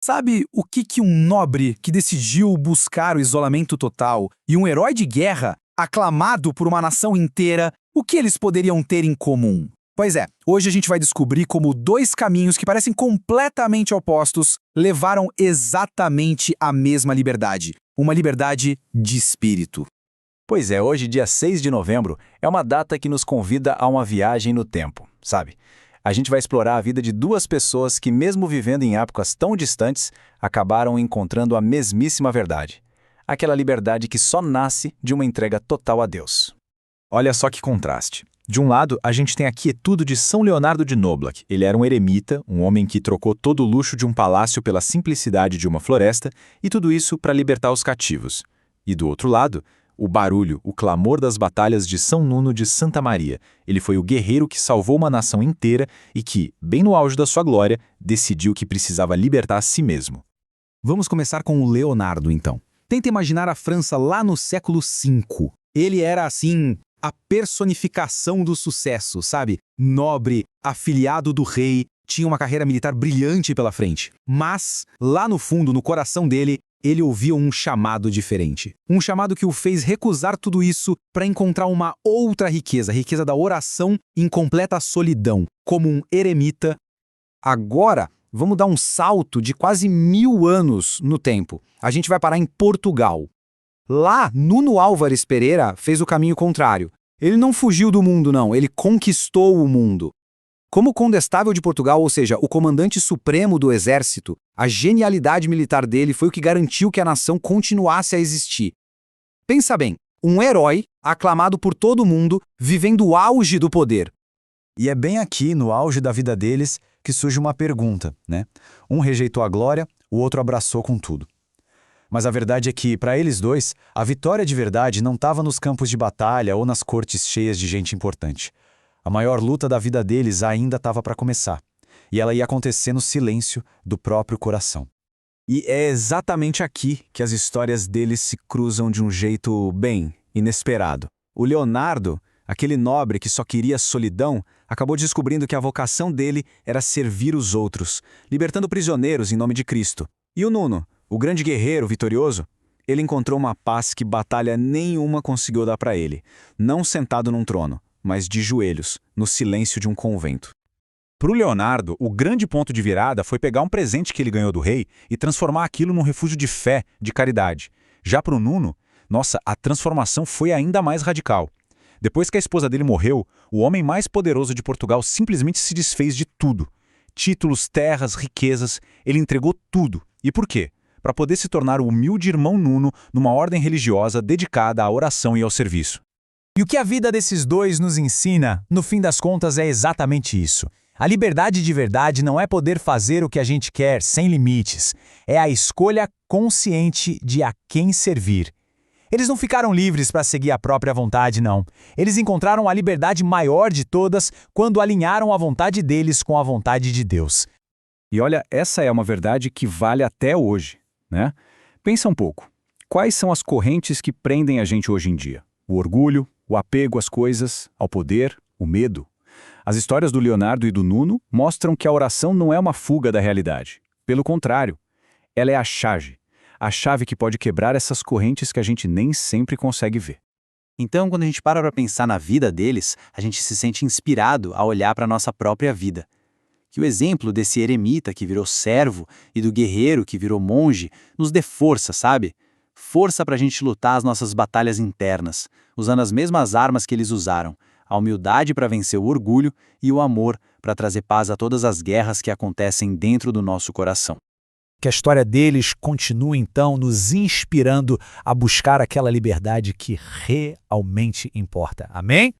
Sabe o que um nobre que decidiu buscar o isolamento total e um herói de guerra, aclamado por uma nação inteira, o que eles poderiam ter em comum? Pois é, hoje a gente vai descobrir como dois caminhos que parecem completamente opostos levaram exatamente à mesma liberdade, uma liberdade de espírito. Pois é, hoje, dia 6 de novembro, é uma data que nos convida a uma viagem no tempo, sabe? A gente vai explorar a vida de duas pessoas que, mesmo vivendo em épocas tão distantes, acabaram encontrando a mesmíssima verdade. Aquela liberdade que só nasce de uma entrega total a Deus. Olha só que contraste. De um lado, a gente tem a quietude de São Leonardo de Noblac. Ele era um eremita, um homem que trocou todo o luxo de um palácio pela simplicidade de uma floresta, e tudo isso para libertar os cativos. E do outro lado, o barulho, o clamor das batalhas de São Nuno de Santa Maria. Ele foi o guerreiro que salvou uma nação inteira e que, bem no auge da sua glória, decidiu que precisava libertar a si mesmo. Vamos começar com o Leonardo, então. Tenta imaginar a França lá no século V. Ele era, assim, a personificação do sucesso, sabe? Nobre, afilhado do rei, tinha uma carreira militar brilhante pela frente. Mas, lá no fundo, no coração dele, ele ouvia um chamado diferente. Um chamado que o fez recusar tudo isso para encontrar uma outra riqueza, a riqueza da oração em completa solidão, como um eremita. Agora, vamos dar um salto de quase 1000 anos no tempo. A gente vai parar em Portugal. Lá, Nuno Álvares Pereira fez o caminho contrário. Ele não fugiu do mundo, não. Ele conquistou o mundo. Como condestável de Portugal, ou seja, o comandante supremo do exército, a genialidade militar dele foi o que garantiu que a nação continuasse a existir. Pensa bem, um herói aclamado por todo mundo, vivendo o auge do poder. E é bem aqui, no auge da vida deles, que surge uma pergunta, né? Um rejeitou a glória, o outro abraçou com tudo. Mas a verdade é que, para eles dois, a vitória de verdade não estava nos campos de batalha ou nas cortes cheias de gente importante. A maior luta da vida deles ainda estava para começar, e ela ia acontecer no silêncio do próprio coração. E é exatamente aqui que as histórias deles se cruzam de um jeito bem inesperado. O Leonardo, aquele nobre que só queria solidão, acabou descobrindo que a vocação dele era servir os outros, libertando prisioneiros em nome de Cristo. E o Nuno, o grande guerreiro vitorioso, ele encontrou uma paz que batalha nenhuma conseguiu dar para ele, não sentado num trono, mas de joelhos, no silêncio de um convento. Para o Leonardo, o grande ponto de virada foi pegar um presente que ele ganhou do rei e transformar aquilo num refúgio de fé, de caridade. Já para o Nuno, nossa, a transformação foi ainda mais radical. Depois que a esposa dele morreu, o homem mais poderoso de Portugal simplesmente se desfez de tudo. Títulos, terras, riquezas, ele entregou tudo. E por quê? Para poder se tornar o humilde irmão Nuno numa ordem religiosa dedicada à oração e ao serviço. E o que a vida desses dois nos ensina, no fim das contas, é exatamente isso. A liberdade de verdade não é poder fazer o que a gente quer, sem limites. É a escolha consciente de a quem servir. Eles não ficaram livres para seguir a própria vontade, não. Eles encontraram a liberdade maior de todas quando alinharam a vontade deles com a vontade de Deus. E olha, essa é uma verdade que vale até hoje, né? Pensa um pouco. Quais são as correntes que prendem a gente hoje em dia? O orgulho, o apego às coisas, ao poder, o medo. As histórias do Leonardo e do Nuno mostram que a oração não é uma fuga da realidade. Pelo contrário, ela é a chave que pode quebrar essas correntes que a gente nem sempre consegue ver. Então, quando a gente para pensar na vida deles, a gente se sente inspirado a olhar para a nossa própria vida. Que o exemplo desse eremita que virou servo e do guerreiro que virou monge nos dê força, sabe? Força para a gente lutar as nossas batalhas internas, usando as mesmas armas que eles usaram, a humildade para vencer o orgulho e o amor para trazer paz a todas as guerras que acontecem dentro do nosso coração. Que a história deles continue, então, nos inspirando a buscar aquela liberdade que realmente importa. Amém?